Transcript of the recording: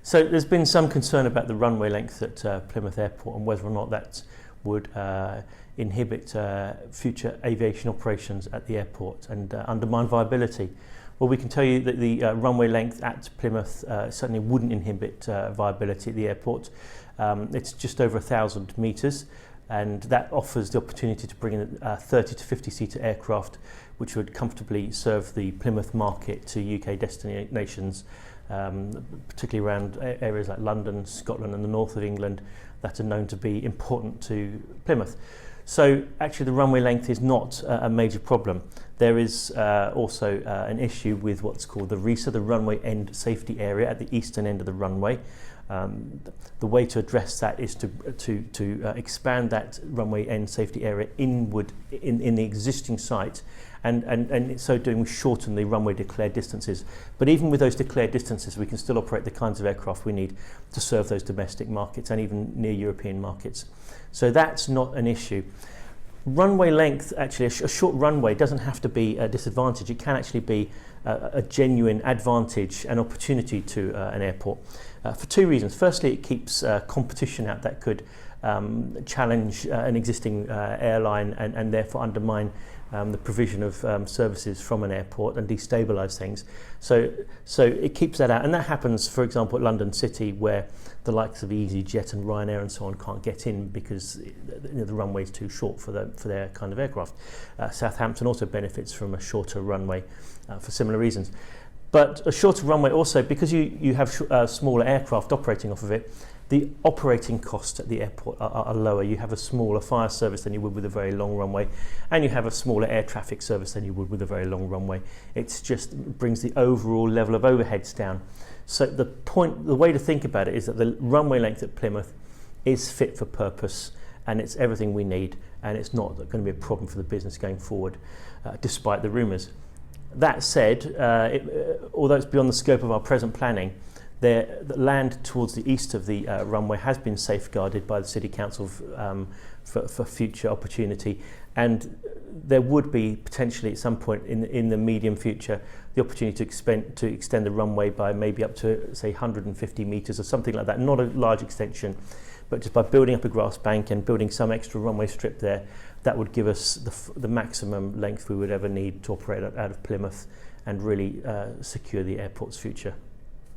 So there's been some concern about the runway length at Plymouth Airport and whether or not that would inhibit future aviation operations at the airport and undermine viability. Well, we can tell you that the runway length at Plymouth certainly wouldn't inhibit viability at the airport. It's just over 1,000 metres, and that offers the opportunity to bring in 30 to 50 seater aircraft which would comfortably serve the Plymouth market to UK destinations, particularly around areas like London, Scotland and the north of England that are known to be important to Plymouth. So actually the runway length is not a major problem. There is also an issue with what's called the RESA, the runway end safety area at the eastern end of the runway. The way to address that is to expand that runway end safety area inward in the existing site, and so doing we shorten the runway declared distances. But even with those declared distances, we can still operate the kinds of aircraft we need to serve those domestic markets and even near European markets. So that's not an issue. Runway length, actually, a short runway doesn't have to be a disadvantage. It can actually be a genuine advantage and opportunity to an airport for two reasons. Firstly, it keeps competition out that could challenge an existing airline and therefore undermine the provision of services from an airport and destabilise things. So it keeps that out, and that happens, for example, at London City, where the likes of EasyJet and Ryanair and so on can't get in because the runway is too short for their kind of aircraft. Southampton also benefits from a shorter runway for similar reasons. But a shorter runway also, because you have smaller aircraft operating off of it, the operating costs at the airport are lower. You have a smaller fire service than you would with a very long runway, and you have a smaller air traffic service than you would with a very long runway. It just brings the overall level of overheads down. So the way to think about it is that the runway length at Plymouth is fit for purpose, and it's everything we need, and it's not going to be a problem for the business going forward, despite the rumours. That said, although it's beyond the scope of our present planning, the land towards the east of the runway has been safeguarded by the City Council for future opportunity, and there would be potentially at some point in the medium future the opportunity to extend the runway by maybe up to, say, 150 metres or something like that. Not a large extension, but just by building up a grass bank and building some extra runway strip there, that would give us the maximum length we would ever need to operate out of Plymouth and really secure the airport's future.